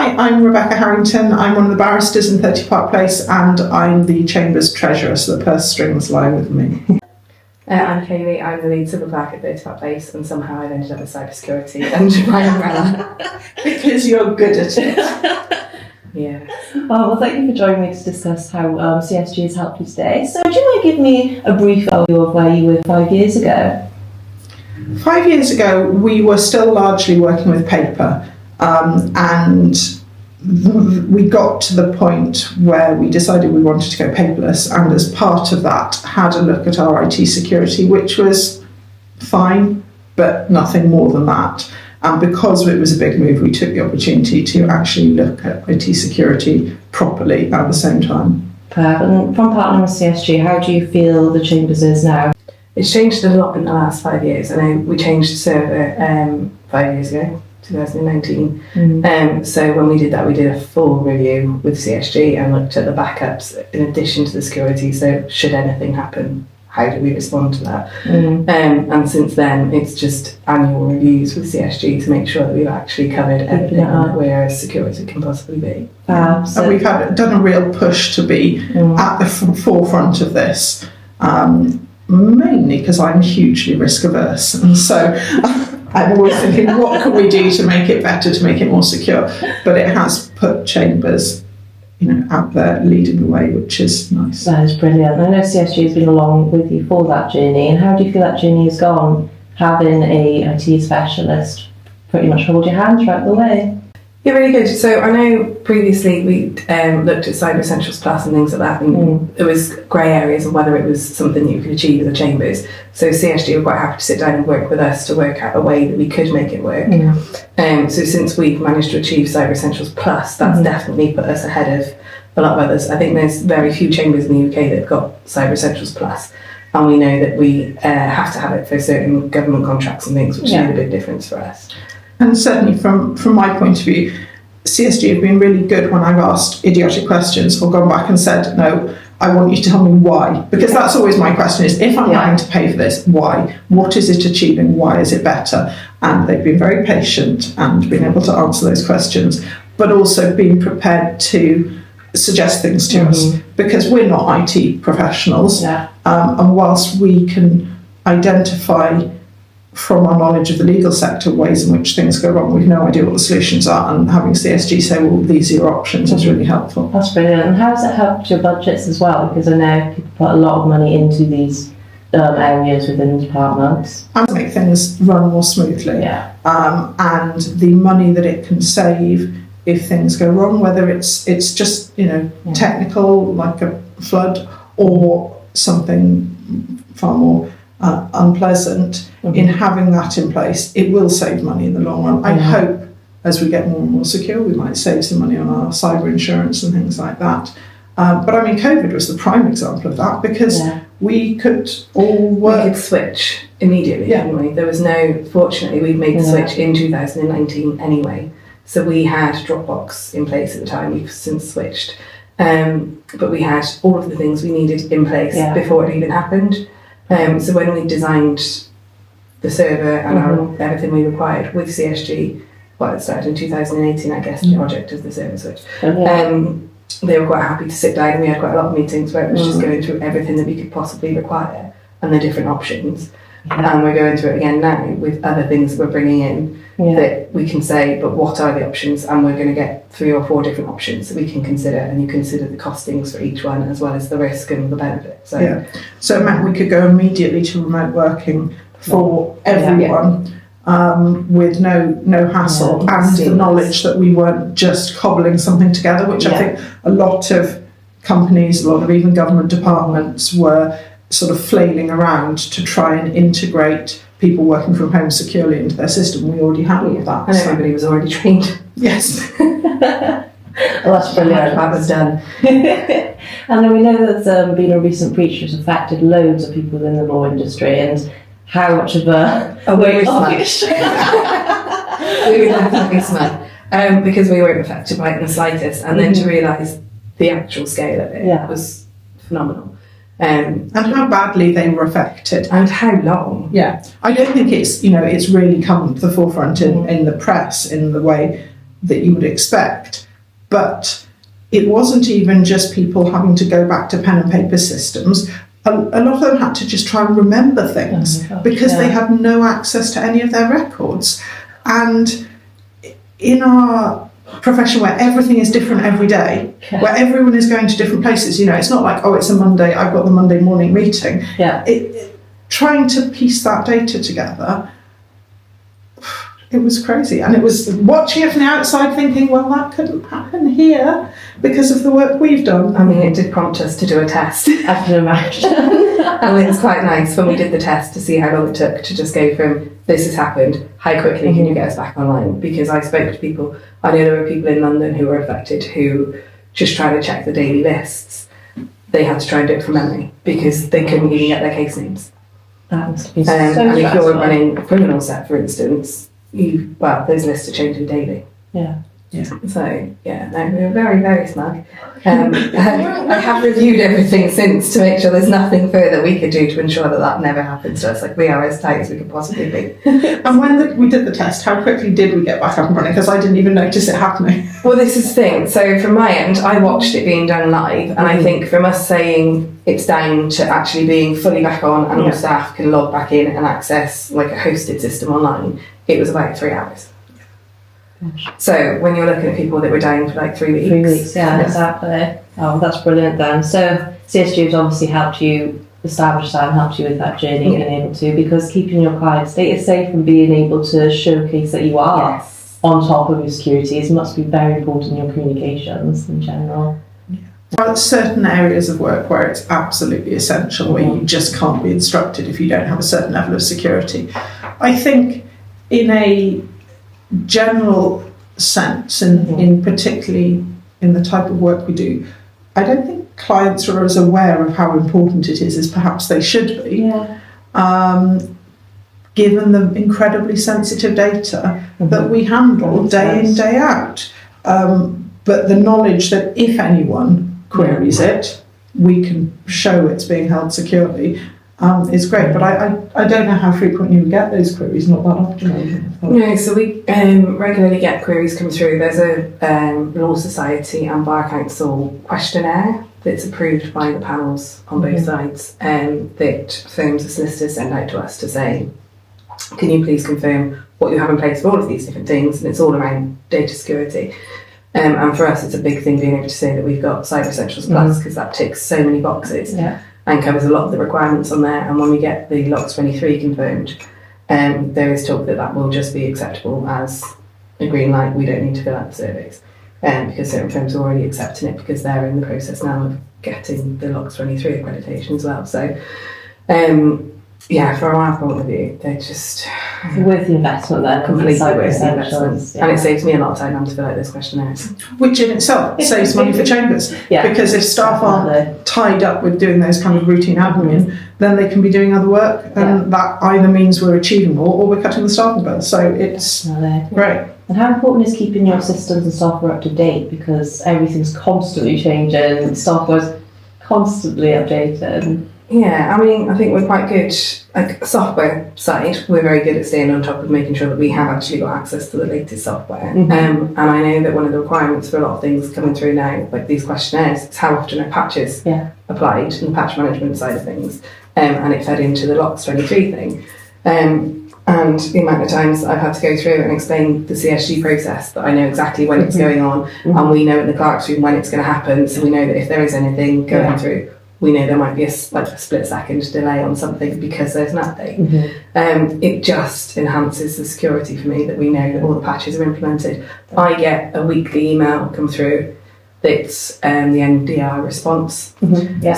Hi, I'm Rebecca Harrington. I'm one of the barristers in 30 Park Place, and I'm the Chambers treasurer, so the purse strings lie with me. I'm Kaylee. I'm the lead civil clerk at 30 Park Place, and somehow I've ended up with cybersecurity under my umbrella. Because you're good at it. Yeah. Well, thank you for joining me to discuss how CSG has helped you today. So, do you want to give me a brief overview of where you were 5 years ago? 5 years ago, we were still largely working with paper, and we got to the point where we decided we wanted to go paperless, and as part of that had a look at our IT security, which was fine, but nothing more than that. And because it was a big move, we took the opportunity to actually look at IT security properly at the same time. And from partnering with CSG, how do you feel the Chambers is now? It's changed a lot in the last 5 years. I know we changed the server 5 years ago, 2019. So when we did that, we did a full review with CSG and looked at the backups in addition to the security. So should anything happen, how do we respond to that? And since then, it's just annual reviews with CSG to make sure that we've actually covered everything that we're as secure as it can possibly be. So we've done a real push to be at the forefront of this, mainly because I'm hugely risk averse, and so I'm always thinking, what can we do to make it better, to make it more secure? But it has put Chambers, out there leading the way, which is nice. That is brilliant. I know CSG has been along with you for that journey, and how do you feel that journey has gone, having a IT specialist pretty much hold your hand throughout the way? Yeah, really good. So I know previously we looked at Cyber Essentials Plus and things like that, and there was grey areas of whether it was something that you could achieve as a Chambers. So CSG were quite happy to sit down and work with us to work out a way that we could make it work. So since we've managed to achieve Cyber Essentials Plus, that's definitely put us ahead of a lot of others. I think there's very few Chambers in the UK that have got Cyber Essentials Plus, and we know that we have to have it for certain government contracts and things, which made a big difference for us. And certainly from my point of view, CSG have been really good when I've asked idiotic questions or gone back and said, no, I want you to tell me why. Because that's always my question is, if I'm having to pay for this, why? What is it achieving? Why is it better? And they've been very patient and been able to answer those questions, but also been prepared to suggest things to us, because we're not IT professionals. And whilst we can identify from our knowledge of the legal sector ways in which things go wrong, we've no idea what the solutions are, and having CSG say, well, these are your options is really helpful. That's brilliant. And how has it helped your budgets as well? Because I know people put a lot of money into these areas within departments. And to make things run more smoothly. And the money that it can save if things go wrong, whether it's just technical, like a flood, or something far more unpleasant, in having that in place, it will save money in the long run. I hope as we get more and more secure, we might save some money on our cyber insurance and things like that. But I mean, COVID was the prime example of that, because we could all work. We could switch immediately, couldn't we? There was fortunately, we made the switch in 2019 anyway. So we had Dropbox in place at the time, we've since switched. But we had all of the things we needed in place before it even happened. So when we designed the server and everything we required with CSG, it started in 2018, I guess, the project of the server switch. They were quite happy to sit down, and we had quite a lot of meetings where it was just going through everything that we could possibly require and the different options. And we're going through it again now with other things that we're bringing in that we can say, but what are the options? And we're going to get 3 or 4 different options that we can consider, and you consider the costings for each one as well as the risk and the benefit. So it meant we could go immediately to remote working for everyone with no hassle, and the knowledge that we weren't just cobbling something together, which I think a lot of companies, a lot of even government departments were sort of flailing around to try and integrate people working from home securely into their system. We already had all of that. And everybody was already trained. Yes. Well, that's brilliant. That was done. And then we know there's been a recent breach that's affected loads of people in the law industry, and how much of a we were definitely smart because we weren't affected by it in the slightest, and then to realise the actual scale of it was phenomenal. And how badly they were affected, and how long. I don't think it's it's really come to the forefront in the press in the way that you would expect. But it wasn't even just people having to go back to pen and paper systems. A lot of them had to just try and remember things because they had no access to any of their records. And in our profession where everything is different every day, where everyone is going to different places, it's not like, it's a Monday, I've got the Monday morning meeting. Trying to piece that data together, it was crazy. And it was watching it from the outside thinking, well, that couldn't happen here because of the work we've done. I mean, it did prompt us to do a test. I can imagine. And it was quite nice when we did the test to see how long it took to just go from, this has happened, how quickly can you get us back online? Because I spoke to people, I know there were people in London who were affected who just tried to check the daily lists. They had to try and do it from memory because they couldn't even get their case names. That must be so and stressful. if you're running a criminal set, for instance, those lists are changing daily. So, no, we were very, very smug. I have reviewed everything since to make sure there's nothing further we could do to ensure that never happens to us. Like, we are as tight as we could possibly be. And when we did the test, how quickly did we get back up and running? Because I didn't even notice it happening. Well, this is the thing. So from my end, I watched it being done live, and I think from us saying it's down to actually being fully back on and all staff can log back in and access like a hosted system online, it was about 3 hours. So when you're looking at people that were down for like 3 weeks. 3 weeks, exactly. Oh, that's brilliant then. So CSG has obviously helped you establish that and helped you with that journey and able to, because keeping your client's data safe and being able to showcase that you are on top of your security must be very important in your communications in general. There are certain areas of work where it's absolutely essential, where you just can't be instructed if you don't have a certain level of security. I think in a general sense, in particularly in the type of work we do, I don't think clients are as aware of how important it is as perhaps they should be, given the incredibly sensitive data that we handle day in, day out. But the knowledge that if anyone queries it, we can show it's being held securely, is great. But I don't know how frequently we get those queries, not that often. No, so we regularly get queries come through. There's a Law Society and Bar Council questionnaire that's approved by the panels on both sides, that firms and solicitors send out to us to say, can you please confirm what you have in place for all of these different things? And it's all around data security. And for us, it's a big thing being able to say that we've got Cyber Essentials Plus, because that ticks so many boxes and covers a lot of the requirements on there. And when we get the LOCS 23 confirmed, there is talk that will just be acceptable as a green light. We don't need to fill out the surveys, because certain firms are already accepting it because they're in the process now of getting the LOCS 23 accreditation as well. So, from our point of view, they're just worth the investment then. Completely worth the investment. And it saves me a lot of time having to fill out those questionnaires. Which in itself saves money for Chambers. Because if staff aren't tied up with doing those kind of routine admin, then they can be doing other work, and that either means we're achieving more or we're cutting the staffing bill. So it's great. And how important is keeping your systems and software up to date, because everything's constantly changing, software's constantly updated? Yeah, I mean, I think we're quite good, like software side, we're very good at staying on top of making sure that we have actually got access to the latest software. And I know that one of the requirements for a lot of things coming through now, like these questionnaires, is how often are patches applied in the patch management side of things. And it fed into the LOCS 23 thing. And the amount of times I've had to go through and explain the CSG process, that I know exactly when it's going on, and we know in the clerk's room when it's going to happen, so we know that if there is anything going through, we know there might be a split second delay on something because there's an update. It just enhances the security for me that we know that all the patches are implemented. I get a weekly email come through that's the NDR response.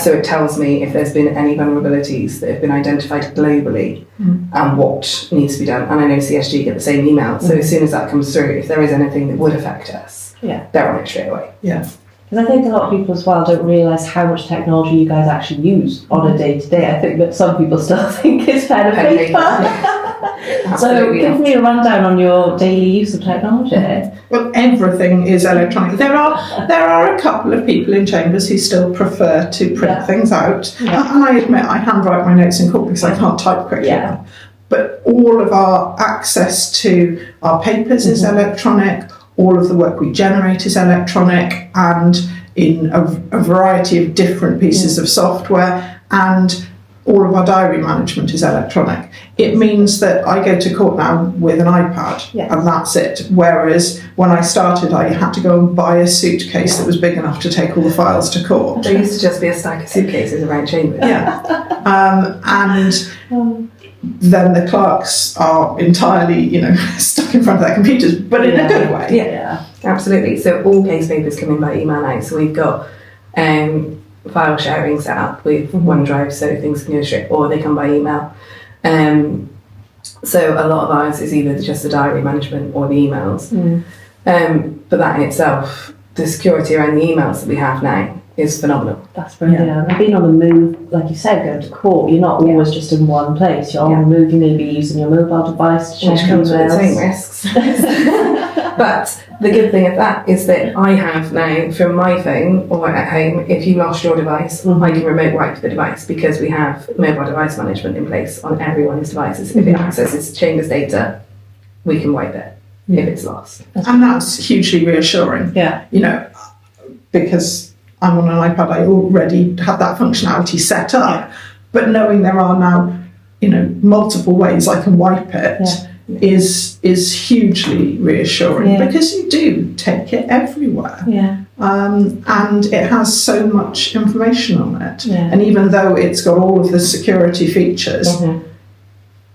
So it tells me if there's been any vulnerabilities that have been identified globally and what needs to be done. And I know CSG get the same email. So as soon as that comes through, if there is anything that would affect us, they're on it straight away. Because I think a lot of people as well don't realise how much technology you guys actually use on a day-to-day. I think that some people still think it's pen and paper. So give me a rundown on your daily use of technology. Well, everything is electronic. There are a couple of people in Chambers who still prefer to print things out. And I admit I handwrite my notes in court because I can't type quickly enough. But all of our access to our papers is electronic. all of the work we generate is electronic, and in a variety of different pieces of software, and all of our diary management is electronic. It means that I go to court now with an iPad, and that's it. Whereas when I started, I had to go and buy a suitcase that was big enough to take all the files to court. There used to just be a stack of suitcases around Chambers. And then the clerks are entirely, stuck in front of their computers, but in a good way. Yeah, absolutely. So all case papers come in by email now. So we've got file sharing set up with OneDrive, so things can go straight, or they come by email. So a lot of ours is either just the diary management or the emails. But that in itself, the security around the emails that we have now is phenomenal. That's brilliant. And being on the move, like you said, going to court, you're not always just in one place. You're on the move, you may be using your mobile device to check which comes with its emails. own risks. But the good thing of that is that I have now, from my phone or at home, if you lost your device, I can remote wipe the device, because we have mobile device management in place on everyone's devices. If it accesses Chambers data, we can wipe it if it's lost. And that's hugely reassuring. Because I'm on an iPad, I already have that functionality set up. But knowing there are now, multiple ways I can wipe it is hugely reassuring, because you do take it everywhere. And it has so much information on it. And even though it's got all of the security features,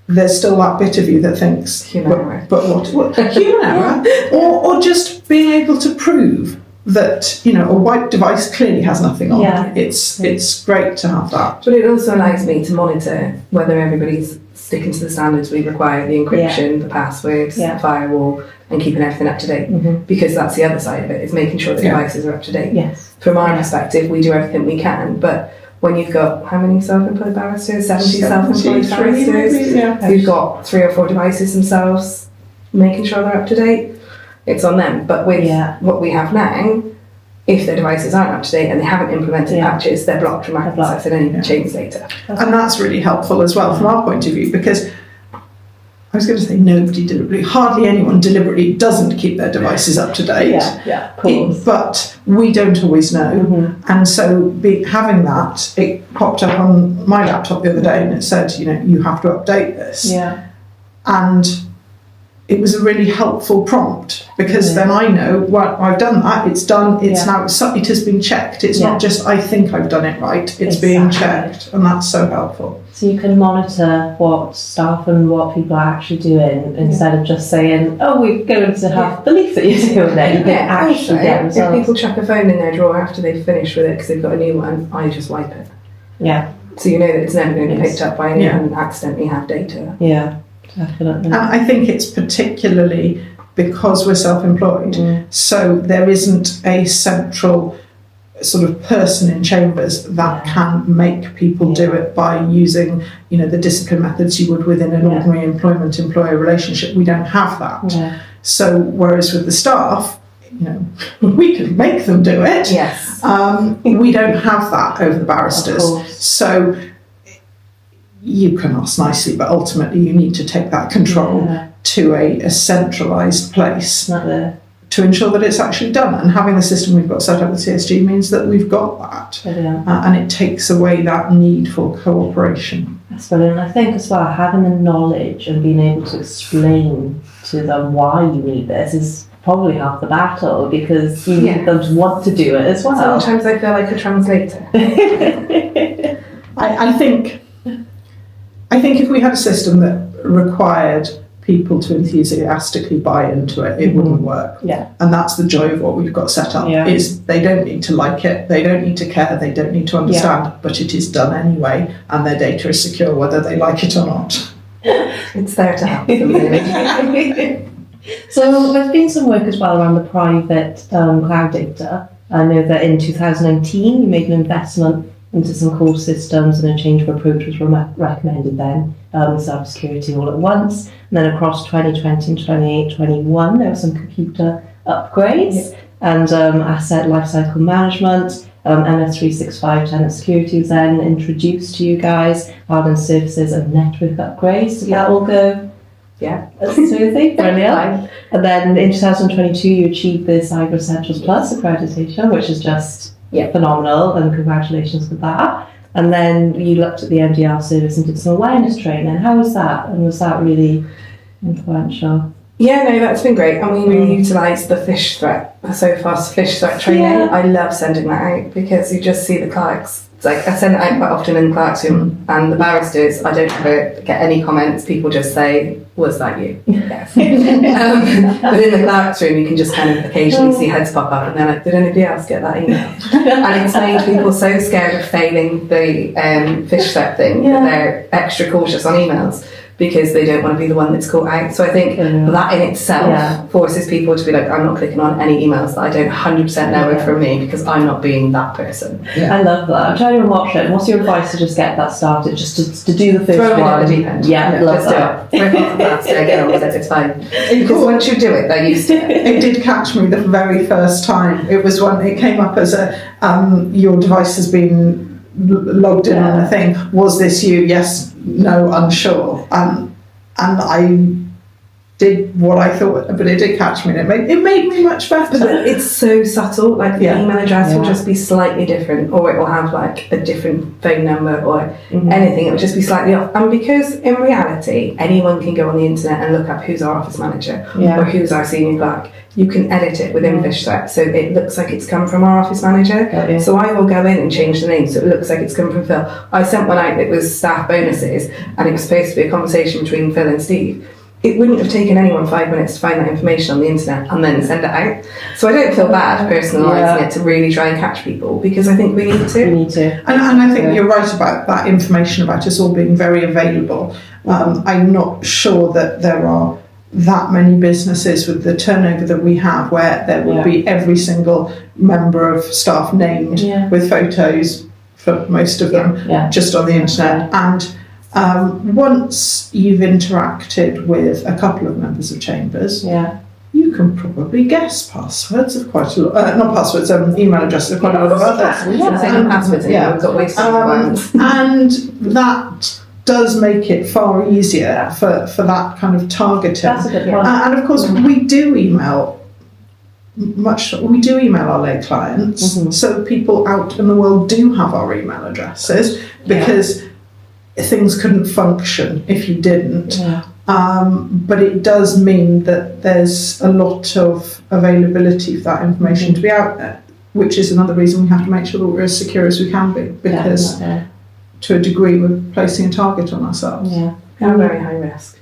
there's still that bit of you that thinks, human error. But what human error? Or just being able to prove that, a wiped device clearly has nothing on it. It's great to have that. But it also allows me to monitor whether everybody's sticking to the standards we require, the encryption, the passwords, the firewall, and keeping everything up to date. Because that's the other side of it, is making sure the devices are up to date. From our perspective, we do everything we can, but when you've got, how many self-employed barristers? 70 self-employed barristers? Who've got 3 or 4 devices themselves, making sure they're up to date, it's on them. But with what we have now, if their devices aren't up to date and they haven't implemented patches, they're blocked from accessing any Chambers data. And that's really helpful as well from our point of view, because I was going to say hardly anyone deliberately doesn't keep their devices up to date. Of course. But we don't always know. And so having that, it popped up on my laptop the other day and it said, you have to update this. And it was a really helpful prompt, because then I know, well, I've done that, it's done, it's now, it has been checked. It's not just, I think I've done it right, it's being checked, and that's so helpful. So you can monitor what staff and what people are actually doing, instead of just saying, oh, we're going to have belief that you're doing it. You can actually get results. If people chuck a phone in their drawer after they've finished with it because they've got a new one, I just wipe it. So you know that it's never going to be picked up by anyone and accidentally have data. Definitely. And I think it's particularly because we're self-employed, so there isn't a central sort of person in Chambers that can make people do it by using, the discipline methods you would within an ordinary employment-employer relationship. We don't have that. So whereas with the staff, we can make them do it. We don't have that over the barristers. So you can ask nicely, but ultimately you need to take that control to a centralised place to ensure that it's actually done. And having the system we've got set up with CSG means that we've got that. And it takes away that need for cooperation. That's brilliant. I think as well, having the knowledge and being able to explain to them why you need this is probably half the battle, because you need them to want to do it as well. Sometimes I feel like a translator. I think if we had a system that required people to enthusiastically buy into it, it wouldn't work. And that's the joy of what we've got set up, is they don't need to like it, they don't need to care, they don't need to understand, but it is done anyway, and their data is secure whether they like it or not. It's there to help them, really. So there's been some work as well around the private cloud data. I know that in 2019 you made an investment into some core systems, and a change of approach was recommended then, with cybersecurity all at once. And then across 2020 and 2021 there were some computer upgrades and asset lifecycle management. MS365 tenant security was then introduced to you guys, hardened services and network upgrades. Did that all go Yeah. That's smoothly, brilliant. And then in 2022, you achieved the Cyber Essentials Plus accreditation, which is just phenomenal, and congratulations with that. And then you looked at the MDR service and did some awareness training. How was that? And was that really influential? Yeah, no, that's been great. And we really utilised the fish threat training. Yeah. I love sending that out because you just see the clerks. It's like I send it out quite often in the clerks room, and the barristers, I don't ever get any comments. People just say, "Was that you?" Yes. But in the clerks room, you can just kind of occasionally see heads pop up, and they're like, "Did anybody else get that email?" And it's made people so scared of failing the fish threat thing that they're extra cautious on emails, because they don't want to be the one that's caught out. So I think that in itself forces people to be like, I'm not clicking on any emails that I don't 100% know are from me, because I'm not being that person. Yeah. I love that. I'm trying to watch it. What's your advice to just get that started? Just to do the first one? Throw it at the deep end. Yeah, love that. Do it. Throw it fast, get on with it, it's fine. Because once you do it, they're used to it. It did catch me the very first time. It was when it came up as a, your device has been logged in on a thing. Was this you? Yes, no, unsure. And I did what I thought, but it did catch me, and it made me much better. But it's so subtle. Like the email address will just be slightly different, or it will have like a different phone number or anything. It will just be slightly off. And because in reality, anyone can go on the internet and look up who's our office manager or who's our senior clerk. You can edit it within Fish Threat, so it looks like it's come from our office manager. So I will go in and change the name so it looks like it's come from Phil. I sent one out that was staff bonuses, and it was supposed to be a conversation between Phil and Steve. It wouldn't have taken anyone 5 minutes to find that information on the internet and then send it out. So I don't feel bad personalising it to really try and catch people, because I think we need to. And I think you're right about that information about us all being very available. I'm not sure that there are that many businesses with the turnover that we have where there will be every single member of staff named with photos for most of them just on the internet. And once you've interacted with a couple of members of Chambers, you can probably guess passwords of quite a lot, not passwords, email addresses of quite a lot of others. And that does make it far easier for that kind of targeting. That's a good one. And of course, we do email our lay clients, so people out in the world do have our email addresses, because things couldn't function if you didn't. But it does mean that there's a lot of availability for that information to be out there, which is another reason we have to make sure that we're as secure as we can be, because to a degree we're placing a target on ourselves. We're very high risk.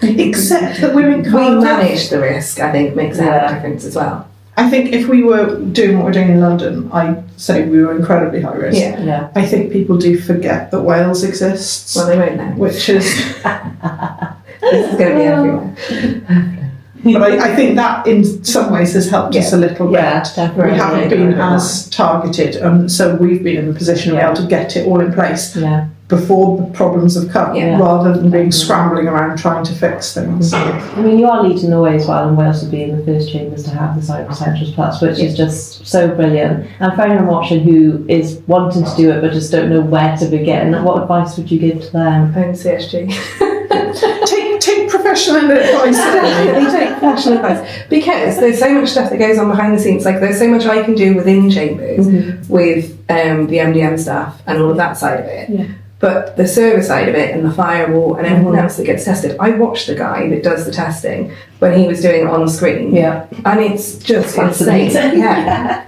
Except that we're in We manage the risk, I think, makes a difference as well. I think if we were doing what we're doing in London, I'd say we were incredibly high risk. I think people do forget that Wales exists. Well, they won't know. Which is... This is going to be everywhere. But I think that in some ways has helped us a little bit. Definitely. We haven't been as targeted, and so we've been in the position of being able to get it all in place before the problems have come, rather than being scrambling around trying to fix things. I mean, you are leading the way as well, and Wales will be in the first chambers to have the Cyber Essentials Plus, which is just so brilliant. And for anyone watching who is wanting to do it but just don't know where to begin, what advice would you give to them? Phone CSG. Take professional advice. Take professional advice, because there's so much stuff that goes on behind the scenes. Like there's so much I can do within Chambers with the MDM stuff and all of that side of it. But the server side of it and the firewall and everything else that gets tested, I watched the guy that does the testing when he was doing it on screen. And it's just insane.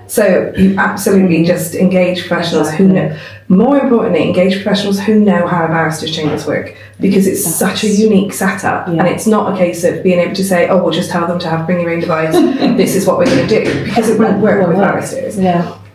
So you absolutely just engage professionals who know. More importantly, engage professionals who know how a barrister's chambers work, because it's such a unique setup, and it's not a case of being able to say, oh, we'll just tell them to bring your own device, this is what we're going to do, because it won't work with barristers.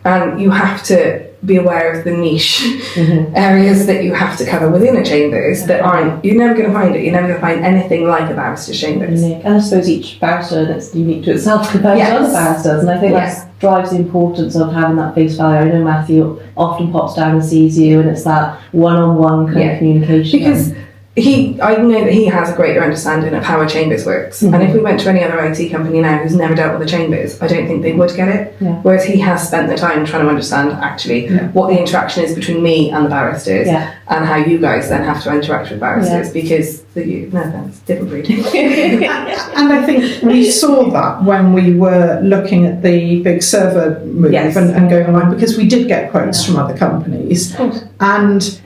And you have to be aware of the niche areas that you have to cover within a chambers that aren't, you're never going to find it, you're never going to find anything like a barrister's chambers. And I suppose each barrister that's unique to itself compared to other barristers, and I think that drives the importance of having that face value. I know Matthew often pops down and sees you, and it's that one-on-one kind of communication. Because I know that he has a greater understanding of how a Chambers works. And if we went to any other IT company now who's never dealt with a Chambers, I don't think they would get it. Yeah. Whereas he has spent the time trying to understand actually what the interaction is between me and the barristers and how you guys then have to interact with barristers because it's different breed. And I think we saw that when we were looking at the big server move and going online, because we did get quotes from other companies and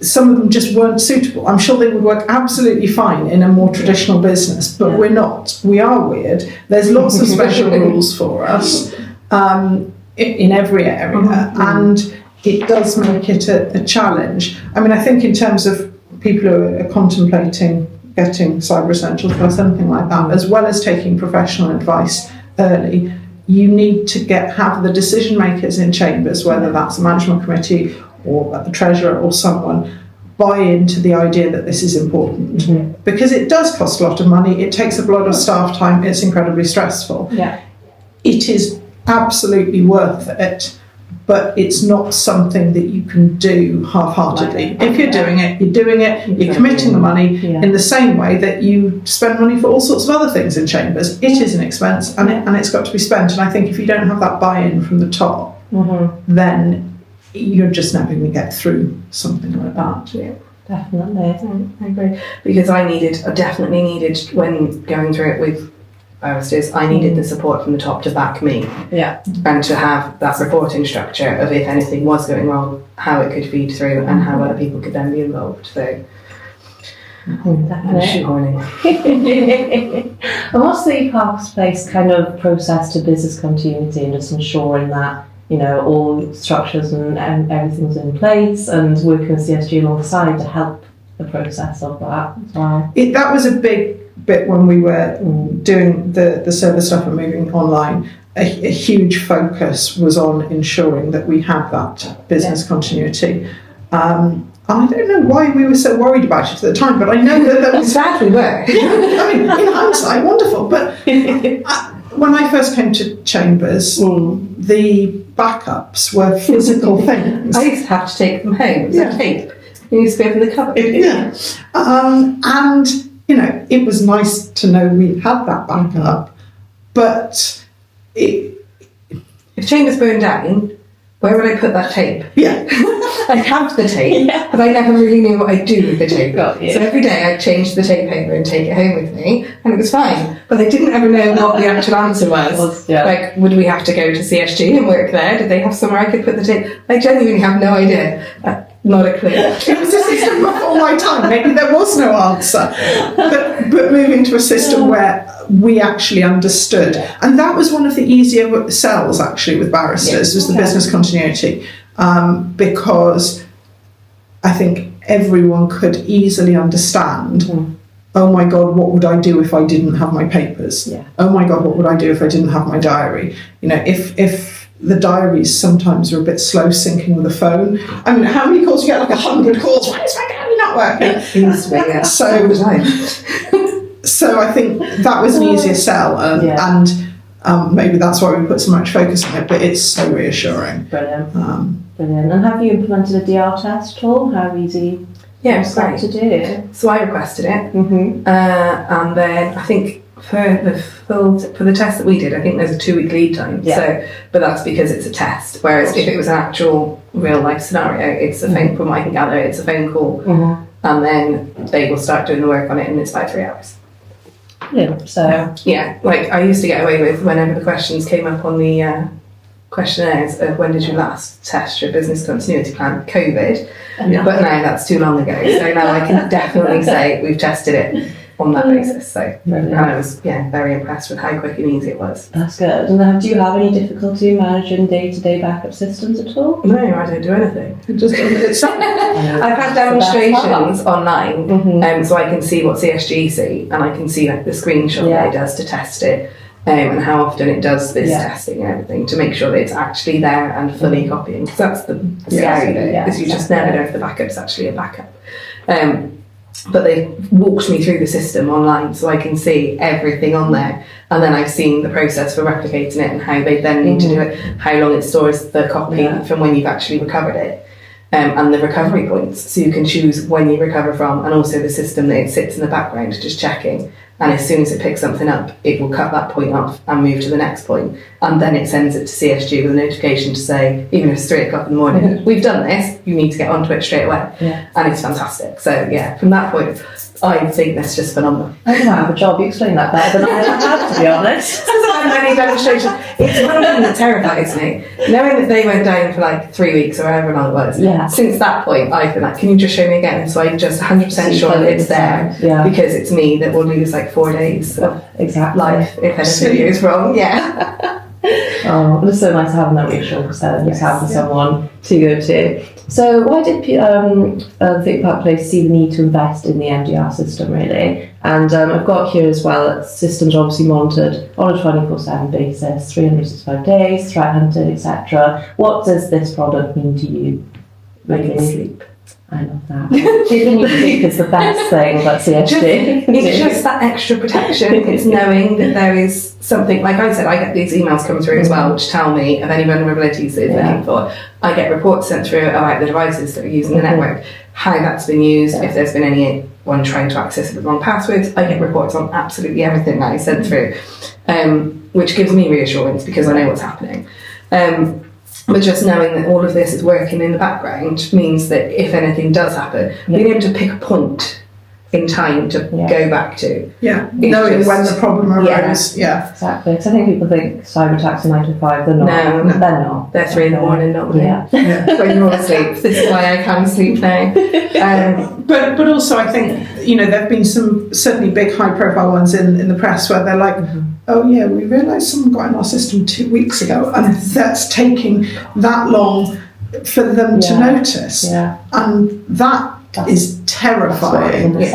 some of them just weren't suitable. I'm sure they would work absolutely fine in a more traditional business, but we're not. We are weird. There's lots of special rules for us in every area, and it does make it a challenge. I mean, I think in terms of people who are contemplating getting Cyber Essentials or something like that, as well as taking professional advice early, you need to have the decision makers in Chambers, whether that's a management committee or the treasurer or someone, buy into the idea that this is important because it does cost a lot of money, it takes up a lot of staff time, it's incredibly stressful. It is absolutely worth it, but it's not something that you can do half-heartedly. If you're doing it, you're committing the money in the same way that you spend money for all sorts of other things in Chambers. It is an expense and it's got to be spent, and I think if you don't have that buy-in from the top, then you're just never going to get through something like that. Yeah, definitely. I agree. Because I definitely needed, when going through it with barristers, I needed the support from the top to back me. And to have that reporting structure of if anything was going wrong, how it could feed through and how other people could then be involved. So, shoehorning. And what's the Parks Place kind of process to business continuity and just ensuring that all structures and everything's in place and working with CSG alongside to help the process of that as well? That was a big bit when we were doing the server stuff and moving online. A huge focus was on ensuring that we had that business continuity. I don't know why we were so worried about it at the time, but I know that was... Sad we were. I mean, in hindsight, wonderful. But when I first came to Chambers, the backups were physical things. I used to have to take them home. It was a tape. You used to go in the cupboard. And, it was nice to know we had that backup. But if Chambers burned down, where would I put that tape? I have the tape, but I never really knew what I'd do with the tape. So every day I'd change the tape over and take it home with me, and it was fine. But I didn't ever know what the actual answer was. Like, would we have to go to CSG and work there? Did they have somewhere I could put the tape? I genuinely have no idea. Not a clue. It was a system before my time. Maybe there was no answer. But moving to a system where we actually understood. And that was one of the easier sells, actually, with barristers, was the business continuity. Because I think everyone could easily understand, oh my God, what would I do if I didn't have my papers? Oh my God, what would I do if I didn't have my diary? If the diaries sometimes are a bit slow syncing with the phone. I mean, how many calls? You get like 100 calls. Why is my diary not working? So I think that was an easier sell, and maybe that's why we put so much focus on it. But it's so reassuring. Brilliant. Brilliant. And have you implemented a DR test at all? How easy? Was that to do? So I requested it, and then I think. For the test that we did, I think there's a 2-week lead time. So, but that's because it's a test. Whereas if it was an actual real life scenario, it's a phone. From what I can gather, it's a phone call, and then they will start doing the work on it, and it's about 3 hours. So like I used to get away with whenever the questions came up on the questionnaires of when did you last test your business continuity plan? COVID, but now that's too long ago. So now I can definitely say we've tested it on that basis. So and I was very impressed with how quick and easy it was. That's good. And do you have any difficulty managing day-to-day backup systems at all? No, I don't do anything. I've had demonstrations online, so I can see what CSG see, and I can see like the screenshot that it does to test it, and how often it does this testing and everything to make sure that it's actually there and fully copying. Because that's the scary bit, because you just never know if the backup's actually a backup. But they've walked me through the system online so I can see everything on there, and then I've seen the process for replicating it and how they then need to do it, how long it stores the copy from when you've actually recovered it. and the recovery points. So you can choose when you recover from, and also the system that it sits in the background just checking. And as soon as it picks something up, it will cut that point off and move to the next point. And then it sends it to CSG with a notification to say, even if it's 3 o'clock in the morning, we've done this, you need to get onto it straight away. Yeah. And it's fantastic. So yeah, from that point, I think that's just phenomenal. I don't have a job, you explain that better than I ever have, to be honest. Many demonstrations. It's one of them that terrifies me. Knowing that they went down for like 3 weeks or however long it was. Yeah. Since that point, I've been like, can you just show me again? So I'm just 100% sure that it's there. Yeah. Because it's me that will lose like 4 days of life if anything goes wrong. Yeah. Oh, it's so nice having that reassurance then, just having someone to go to. So why did Think Park Place see the need to invest in the MDR system, really? And I've got here as well that systems are obviously monitored on a 24/7 basis, 365 days, threat hunted, etc. What does this product mean to you? Make me sleep. I love that. Keeping you sleep is the best thing about CSG. It's just that extra protection. It's knowing that there is something, like I said, I get these emails come through as well, which tell me of any vulnerabilities that it's looking for. I get reports sent through about the devices that are using the network, how that's been used, if there's been anyone trying to access it with wrong passwords. I get reports on absolutely everything that I sent through, which gives me reassurance because I know what's happening. But just knowing that all of this is working in the background means that if anything does happen, being able to pick a point in time to go back to. Yeah, knowing when the problem arose. Yeah. Exactly. Because I think people think cyber attacks are 9 to 5. They're not. No. They're not. They're 3 in the morning, not me. Yeah. When you're asleep. This is why I can't sleep now. But also I think, there have been some certainly big high profile ones in the press where they're like, oh yeah, we realised someone got in our system 2 weeks ago, and that's taking that long for them to notice. Yeah. And that's is terrifying.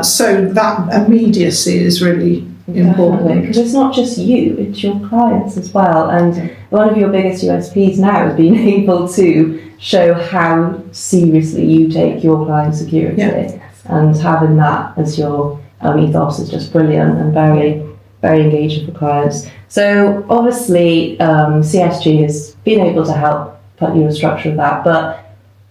So that immediacy is really important. Because it's not just you, it's your clients as well. And one of your biggest USPs now is being able to show how seriously you take your client security. And having that as your ethos is just brilliant and very, very engaging for clients. So obviously CSG has been able to help put you in structure of that, but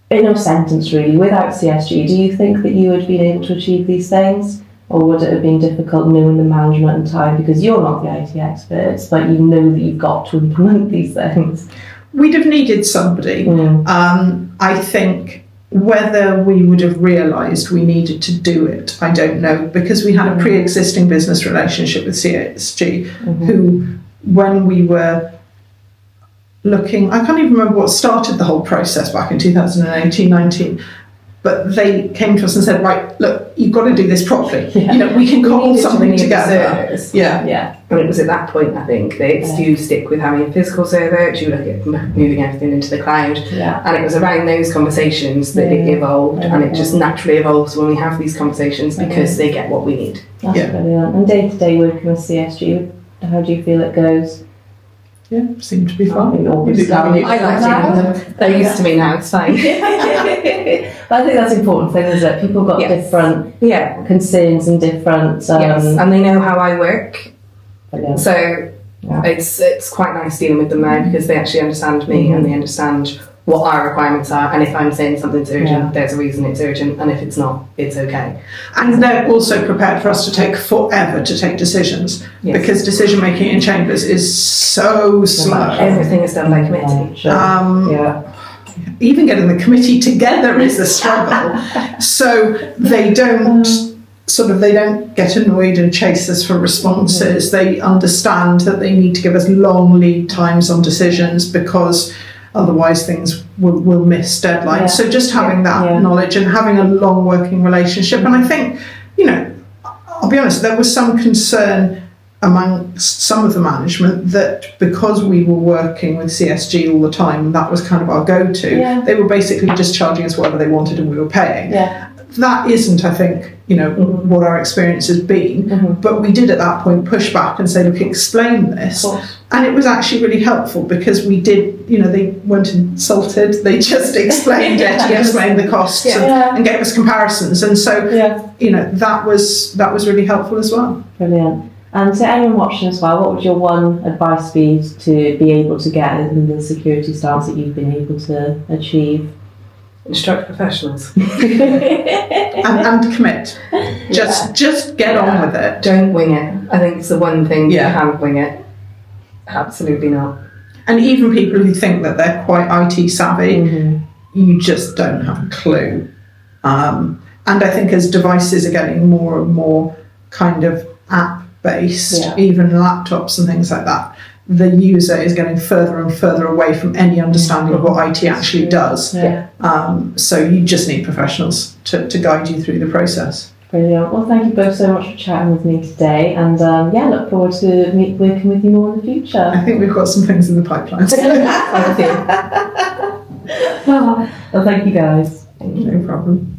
in a sentence really, without CSG, do you think that you would have been able to achieve these things? Or would it have been difficult knowing the management and time, because you're not the IT experts, but you know that you've got to implement these things? We'd have needed somebody. I think whether we would have realised we needed to do it, I don't know, because we had a pre-existing business relationship with CSG, who, when we were looking, I can't even remember what started the whole process back in 2018-19, but they came to us and said, right, look, you've got to do this properly. We can cobble something together. And it was at that point, I think, that do you stick with having a physical server? Do you look at moving everything into the cloud? And it was around those conversations that it evolved, and it just naturally evolves when we have these conversations because they get what we need. That's brilliant. And day-to-day working with CSG, how do you feel it goes? Yeah, seem to be fine. I like dealing with them. They're used to me now, it's fine. But I think that's the important thing, is that people got different concerns and different... and they know how I work. Brilliant. So it's quite nice dealing with them now because they actually understand me and they understand what our requirements are, and if I'm saying something's urgent, there's a reason it's urgent, and if it's not, it's okay. And they're also prepared for us to take forever to take decisions, because decision making in Chambers is so slow. Everything is done by committee. Even getting the committee together is a struggle. So they don't get annoyed and chase us for responses. They understand that they need to give us long lead times on decisions because otherwise things will miss deadlines. So just having that knowledge and having a long working relationship. And I think, I'll be honest, there was some concern amongst some of the management that because we were working with CSG all the time, and that was kind of our go-to, they were basically just charging us whatever they wanted and we were paying. That isn't, I think, what our experience has been. But we did at that point push back and say, look, explain this. And it was actually really helpful because we did, they weren't insulted. They just explained it and explained the costs and gave us comparisons. And so, that was really helpful as well. Brilliant. And to anyone watching as well, what would your one advice be to be able to get in the security stance that you've been able to achieve? Instruct professionals. and commit. Just get on with it. Don't wing it. I think it's the one thing Yeah. you can't wing it. Absolutely not. And even people who think that they're quite IT savvy, you just don't have a clue. And I think as devices are getting more and more kind of app-based, even laptops and things like that, the user is getting further and further away from any understanding of what IT actually does. So you just need professionals to guide you through the process. Brilliant. Well, thank you both so much for chatting with me today, and look forward to working with you more in the future. I think we've got some things in the pipeline. Thank you. Well, thank you guys. No problem.